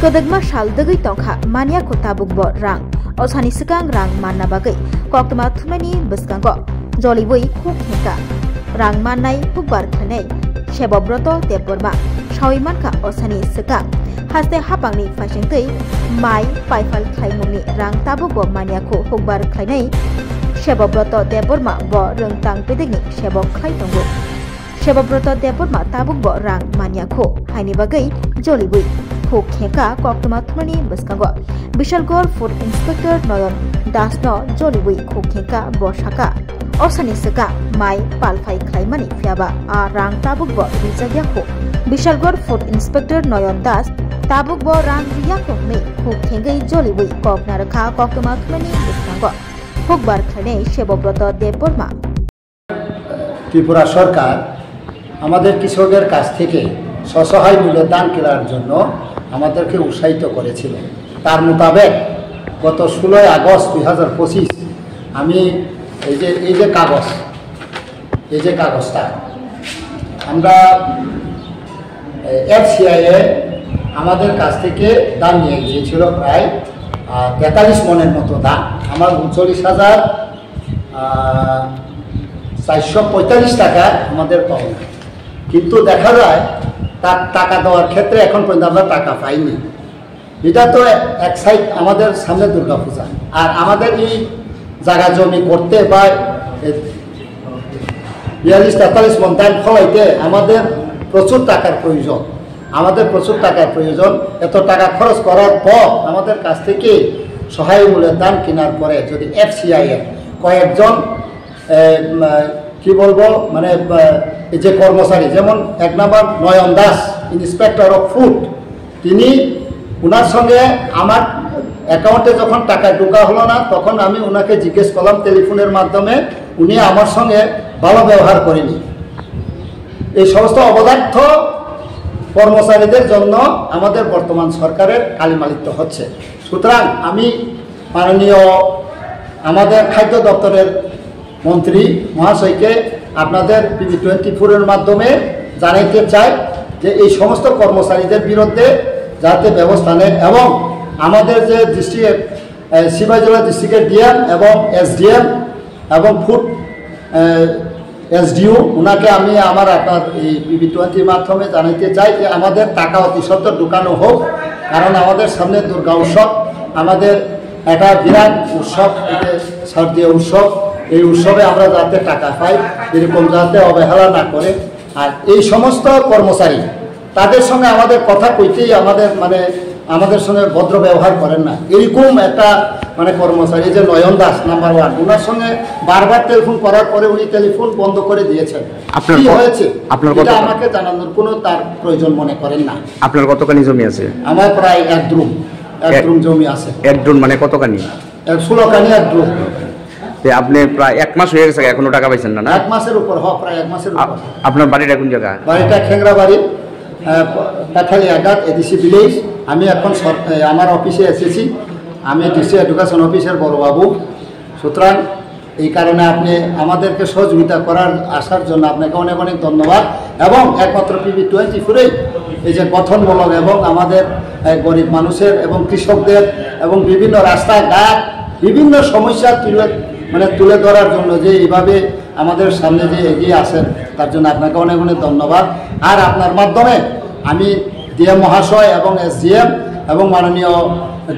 Kodagma shaldagui tongkha mania ko tabukbo rang osani sekang rang manna bagai koktama thumani biskango jolibui khuk heka rang mannai hukbar khanai shebobroto teborma shawimanka osani sekang haste hapangni fasingtei mai paifal khlaimoni rang tabukbo mania ko hukbar khlainai shebobroto teborma bo rengtang pedegni shebok khlai tongo shebobroto teborma tabukbo rang mania ko haini bagai jolibui khuk heka koktama thumani biskango Bishalgor Food Inspector Noyon Dasno Jolibui khuk heka bo shaka osani seka mai palfai khlaimani fiaba a rang tabukbo rijagya ko Bishalgor Food Inspector Noyon Das tabukbo rang riya ko me khuk hengai Jolibui kokna rakha koktama thumani biskango hukbar khlainai shebobroto Debbarma Tripura সরকার আমাদের কৃষকের কাছ থেকে সসহায় মূল্য দান করার জন্য আমাদেরকে উৎসাহিত করেছিল। তার মোতাবেক গত 16 আগস্ট 2025 আমি এই যে কাগজটা আমরা এফসিআইএ আমাদের কাছ থেকে দাম নিয়ে গিয়েছিল প্রায় 43 মনের মতো দাম। আমার 39,445 টাকা আমাদের পাওনা, কিন্তু দেখা যায় তার টাকা দেওয়ার ক্ষেত্রে এখন পর্যন্ত আমরা টাকা পাইনি। এটা তো এক সাইড আমাদের সামনে দুর্গাপূজা, আর আমাদের এই জায়গা জমি করতে বা 42-43 মন ধান ফলাইতে আমাদের প্রচুর টাকার প্রয়োজন। এত টাকা খরচ করার পর আমাদের কাছ থেকে সহায় মূল্যের ধান কেনার পরে যদি এফসিআইএ কয়েকজন কি বলবো মানে যে কর্মচারী, যেমন 1 নম্বর নয়ন দাস ইন্সপেক্টর অফ ফুড, তিনি ওনার সঙ্গে আমার অ্যাকাউন্টে যখন টাকা ঢোকা হলো না তখন আমি ওনাকে জিজ্ঞেস করলাম টেলিফোনের মাধ্যমে, উনি আমার সঙ্গে ভালো ব্যবহার করেনি। এই সমস্ত অবদার্থ কর্মচারীদের জন্য আমাদের বর্তমান সরকারের কালিমালিপ্ত হচ্ছে। সুতরাং আমি মাননীয় আমাদের খাদ্য দপ্তরের মন্ত্রী মহাশয়কে আপনাদের PB24-এর মাধ্যমে জানাইতে চাই যে এই সমস্ত কর্মচারীদের বিরুদ্ধে যাতে ব্যবস্থা নেয়, এবং আমাদের যে ডিস্ট্রিক্টের সিপাহীজলা ডিস্ট্রিক্টের ডিএম এবং এসডিএম এবং ফুড এসডিও, ওনাকে আমি আপনার এই PB20-র মাধ্যমে জানাইতে চাই যে আমাদের টাকা অতি সত্বর ঢুকানো হোক, কারণ আমাদের সামনে দুর্গা উৎসব, আমাদের একটা বিরাট উৎসব, শারদীয় উৎসব। এই উৎসবে আমরা যাতে টাকা পাই, এরকম যাতে অবহেলা না করে। আর এই সমস্ত কর্মচারী তাদের সঙ্গে আমাদের কথা কইতেই আমাদের সঙ্গে ভদ্র ব্যবহার করেন না। এরকম একটা কর্মচারী যে নয়ন দাস নাম্বার 1, ওনার সঙ্গে বারবার টেলিফোন করার পরে উনি টেলিফোন বন্ধ করে দিয়েছেন। কি হয়েছে এটা আমাকে জানানোর কোনো তার প্রয়োজন মনে করেন না। আপনার কতখানি জমি আছে? আমার প্রায় 1 দ্রুম জমি আছে। 1 দ্রুম মানে কতখানি? 16 খানি 1 দ্রুম। আপনি প্রায় 1 মাস হয়ে গেছে এখনো টাকা পাইছেন না? 1 মাসের উপর, প্রায় 1 মাসের উপর। আপনার বাড়িটা কোন জায়গা? বাড়িটা খেংরাবাড়ি, পাথালি আঘাত, এডিসি ভিলেজ। আমি এখন আমার অফিসে এসেছি, আমি ডিস্ট্রিক্ট এডুকেশন অফিসের বড়বাবু। সুতরাং এই কারণে আপনি আমাদেরকে সহযোগিতা করার আসার জন্য আপনাকে অনেক অনেক ধন্যবাদ। এবং একমাত্র PB24-এই এই যে গঠনমূলক এবং আমাদের গরিব মানুষের এবং কৃষকদের এবং বিভিন্ন রাস্তাঘাট বিভিন্ন সমস্যা তুলে ধরার জন্য যে এইভাবে আমাদের সামনে যে এগিয়ে আসেন, তার জন্য আপনাকে অনেক অনেক ধন্যবাদ। আর আপনার মাধ্যমে আমি ডিএম মহাশয় এবং এসডিএম এবং মাননীয়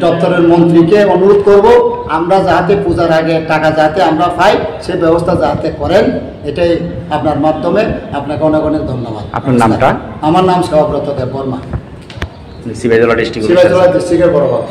দপ্তরের মন্ত্রীকে অনুরোধ করব, আমরা যাতে পূজার আগে টাকা যাতে আমরা পাই সে ব্যবস্থা যাতে করেন, এটাই আপনার মাধ্যমে আপনাকে অনেক অনেক ধন্যবাদ। আপনার নামটা? আমার নাম সেবাব্রত দেববর্মা, সিপাহীজলা ডিস্ট্রিক্টের বড়বাবু।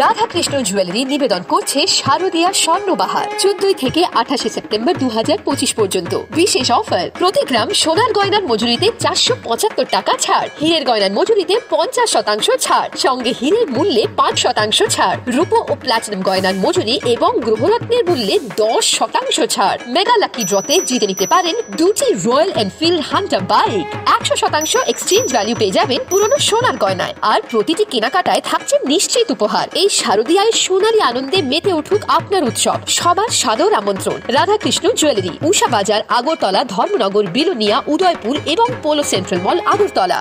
রাধাকৃষ্ণ জুয়েলারি নিবেদন করছে শারদীয়া স্বর্ণবাহার 14 থেকে 28 সেপ্টেম্বর 2025 পর্যন্ত। বিশেষ অফার, প্রতি গ্রাম সোনার গয়নার মজুরিতে 475 টাকা ছাড়, হীরের গয়নার মজুরিতে 50% ছাড়, সঙ্গে হীরের মূল্যে 5% ছাড়, রূপো ও প্লাটিনাম গয়নার মজুরি এবং গ্রহরত্নের মূল্যে 10% ছাড়। মেগা লাকি ড্রতে জিতে নিতে পারেন 2টি royal Enfield Hunter bike. 100% exchange value পেয়ে যাবেন পুরনো সোনার গয়নায়, আর প্রতিটি কেনাকাটায় থাকছে নিশ্চিত উপহার। এই শারদীয়ায় সোনালী আনন্দে মেতে উঠুক আপনার উৎসব। সবার সাদর আমন্ত্রণ। রাধাকৃষ্ণ জুয়েলারি, উষা বাজার, আগরতলা, ধর্মনগর, বিলোনিয়া, উদয়পুর এবং পোলো সেন্ট্রাল মল, আগরতলা।